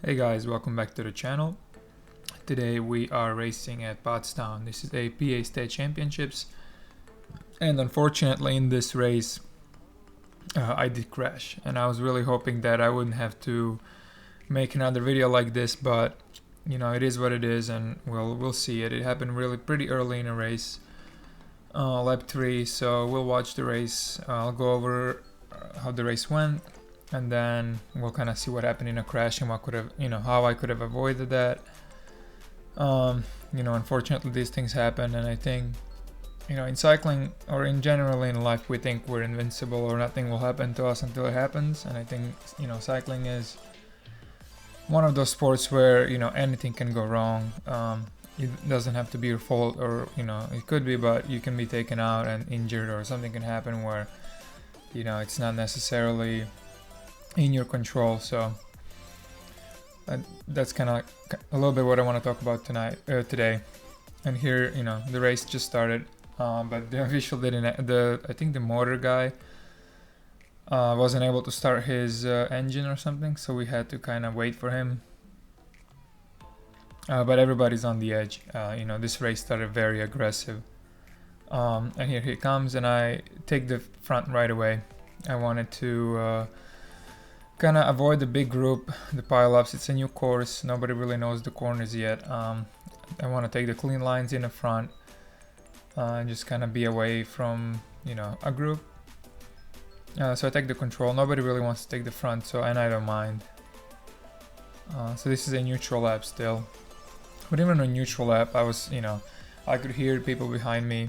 Hey guys, welcome back to the channel. Today we are racing at Pottstown. This is a PA State Championships, and unfortunately in this race I did crash, and I was really hoping that I wouldn't have to make another video like this, but you know, it is what it is, and we'll see it. It happened really pretty early in a race, lap 3, so we'll watch the race. I'll go over how the race went, and then we'll kind of see what happened in a crash and what could have, how I could have avoided that. Unfortunately these things happen, and I think, in cycling or in general in life, we think we're invincible or nothing will happen to us until it happens. And I think, cycling is one of those sports where, anything can go wrong. It doesn't have to be your fault, or, it could be, but you can be taken out and injured, or something can happen where, it's not necessarily in your control. So that's kind of a little bit what I want to talk about today. And here, the race just started, but the official didn't. I think the motor guy wasn't able to start his engine or something, so we had to kind of wait for him. But everybody's on the edge. This race started very aggressive, and here he comes, and I take the front right away. I wanted to kind of avoid the big group, the pile-ups. It's a new course, nobody really knows the corners yet. I want to take the clean lines in the front, and just kind of be away from a group. So I take the control. Nobody really wants to take the front, and I don't mind. So this is a neutral lap still, but even on neutral lap, I was I could hear people behind me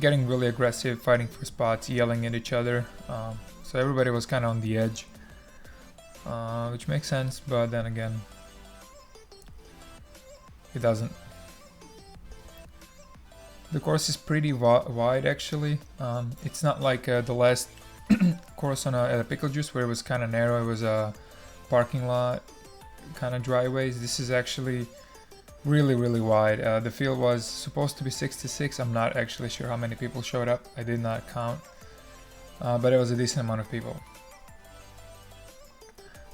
getting really aggressive, fighting for spots, yelling at each other. So everybody was kind of on the edge, which makes sense, but then again, it doesn't. The course is pretty wide actually. It's not like the last course at a Pickle Juice where it was kind of narrow. It was a parking lot, kind of dryways. This is actually really wide. The field was supposed to be 66. I'm not actually sure how many people showed up. I did not count, but it was a decent amount of people.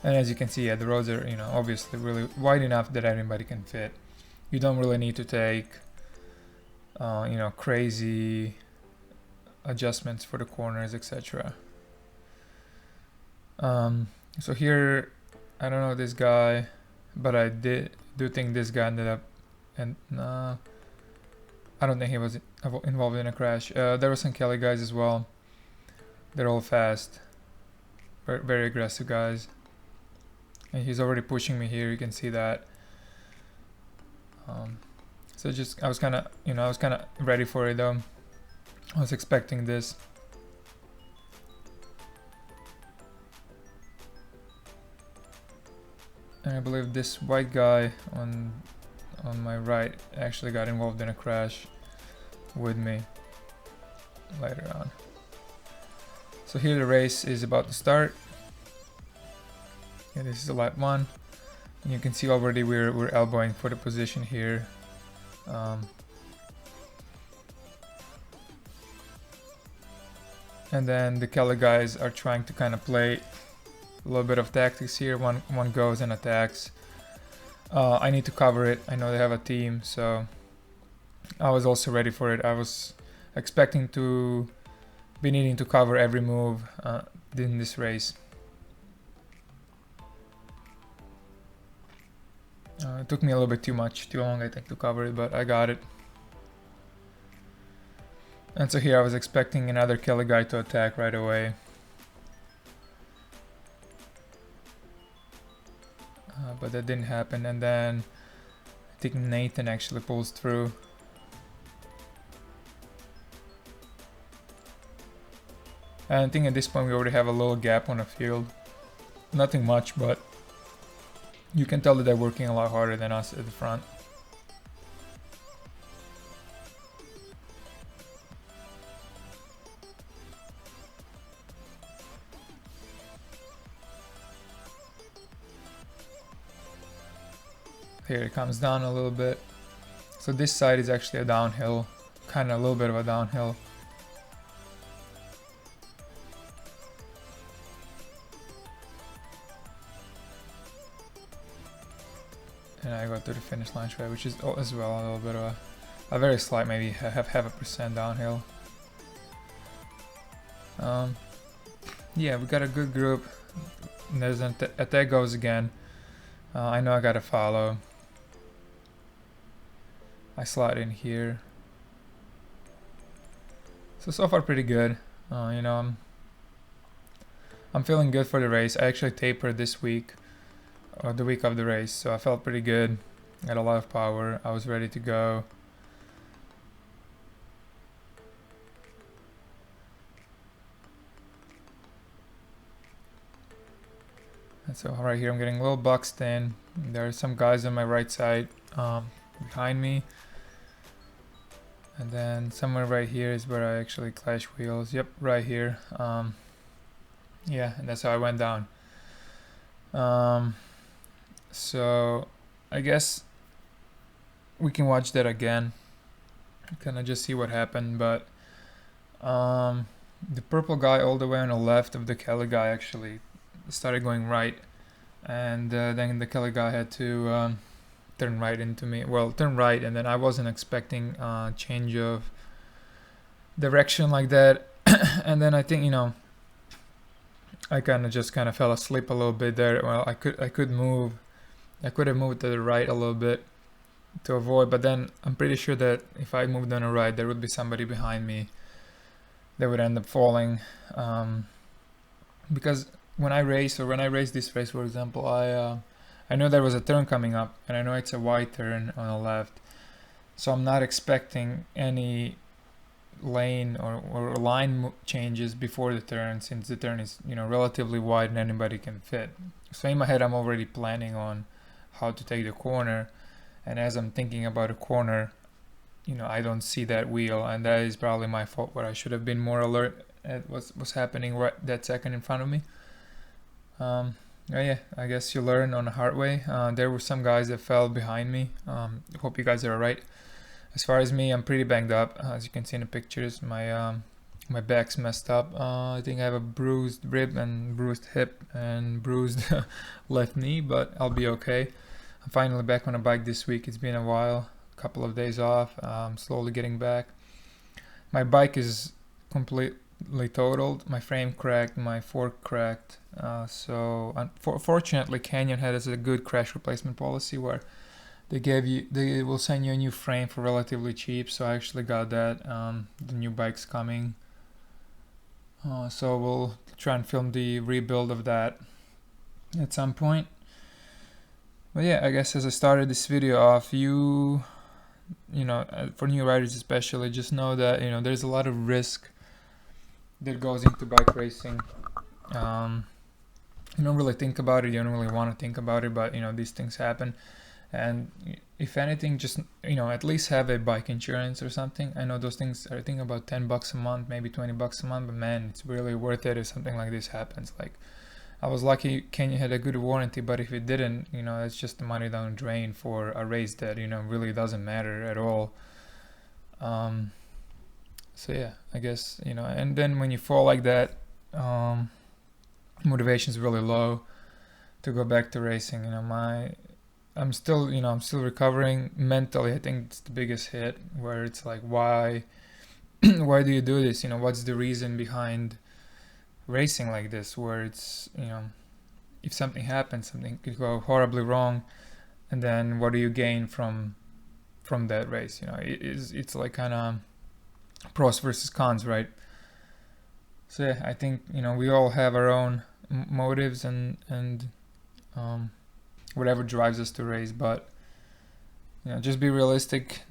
And as you can see, the roads are obviously really wide enough that anybody can fit. You don't really need to take crazy adjustments for the corners, etc. So here, I don't know this guy, but I do think this guy ended up, and I don't think he was involved in a crash. There were some Kelly guys as well. They're all fast, very aggressive guys, and he's already pushing me here. You can see that. So I was kind of ready for it though. I was expecting this. And I believe this white guy on my right actually got involved in a crash with me later on. So here the race is about to start. Yeah, this is lap 1. And you can see already we're elbowing for the position here. And then the Kelly guys are trying to kind of play a little bit of tactics here. One goes and attacks. I need to cover it. I know they have a team, so I was also ready for it. I was expecting to be needing to cover every move in this race. It took me a little bit too long, I think, to cover it, but I got it. And so here I was expecting another Kelly guy to attack right away. But that didn't happen, and then I think Nathan actually pulls through. And I think at this point we already have a little gap on the field. Nothing much, but you can tell that they're working a lot harder than us at the front. Here it comes down a little bit. So this side is actually a downhill, kind of a little bit of a downhill. and I go to the finish line straight, which is as well a little bit of a very slight, maybe half a percent downhill. Yeah, we got a good group. There's there goes again. I know I gotta follow. I slide in here. So far pretty good. You know, I'm feeling good for the race. I actually tapered this week, or the week of the race, so I felt pretty good. Got a lot of power. I was ready to go. And so right here I'm getting a little boxed in. There are some guys on my right side behind me. And then somewhere right here is where I actually clash wheels. Yep, right here. Yeah, and that's how I went down. So I guess we can watch that again. Kind of just see what happened, but the purple guy all the way on the left of the Kelly guy actually started going right, and then the Kelly guy had to turn right into me. Well, turn right, and then I wasn't expecting change of direction like that. And then I think, you know, I kind of fell asleep a little bit there. Well, I could move. I could have moved to the right a little bit to avoid, but then I'm pretty sure that if I moved on the right, there would be somebody behind me that would end up falling. Because when I race this race, for example, I know there was a turn coming up, and I know it's a wide turn on the left, so I'm not expecting any lane or line changes before the turn, since the turn is, you know, relatively wide and anybody can fit. So in my head I'm already planning on how to take the corner, and as I'm thinking about a corner, you know, I don't see that wheel, and that is probably my fault, where I should have been more alert at what's happening right that second in front of me. Yeah, I guess you learn on the hard way. There were some guys that fell behind me. Hope you guys are alright. As far as me, I'm pretty banged up. As you can see in the pictures, my back's messed up. I think I have a bruised rib and bruised hip and bruised left knee, but I'll be okay. I'm finally back on a bike this week. It's been a while, a couple of days off. I'm slowly getting back. My bike is completely totaled. My frame cracked, my fork cracked. So fortunately, Canyon has a good crash replacement policy where they will send you a new frame for relatively cheap. So I actually got that. The new bike's coming. So we'll try and film the rebuild of that at some point. But yeah, I guess as I started this video off, you know, for new riders especially, just know that, you know, there's a lot of risk that goes into bike racing. You don't really think about it, you don't really want to think about it, but, you know, these things happen. And if anything, just, you know, at least have a bike insurance or something. I know those things are, I think, about $10 a month, maybe $20 a month, but man, it's really worth it if something like this happens. Like, I was lucky Kenya had a good warranty, but if it didn't, you know, it's just the money down the drain for a race that, you know, really doesn't matter at all. So yeah, I guess, you know, and then when you fall like that, motivation is really low to go back to racing. You know, I'm still recovering mentally. I think it's the biggest hit, where it's like, why why do you do this? You know, what's the reason behind racing like this, where it's, you know, if something happens, something could go horribly wrong, and then what do you gain from that race? You know, it's like kind of pros versus cons, right? So yeah, I think, you know, we all have our own motives and whatever drives us to race, but, you know, just be realistic.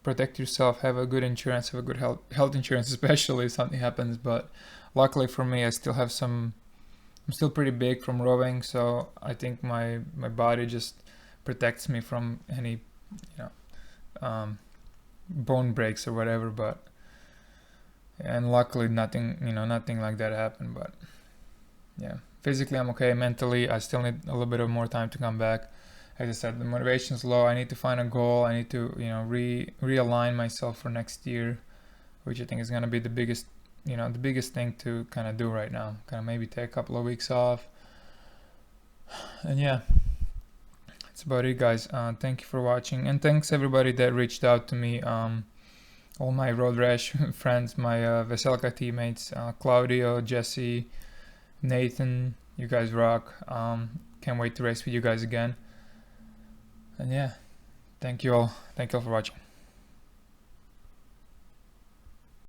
Protect yourself, have a good insurance, have a good health insurance, especially if something happens. But luckily for me, I'm still pretty big from rowing, so I think my body just protects me from any, you know, bone breaks or whatever. But, and luckily nothing like that happened. But yeah, physically I'm okay. Mentally, I still need a little bit of more time to come back. As I said, the motivation's low. I need to find a goal. I need to, you know, realign myself for next year, which I think is going to be the biggest thing to kind of do right now. Kind of maybe take a couple of weeks off. And yeah, about it, guys. Thank you for watching, and thanks everybody that reached out to me. All my Road Rash friends, my VESELKA teammates, Claudio, Jesse, Nathan, you guys rock. Can't wait to race with you guys again. And yeah, thank you all for watching.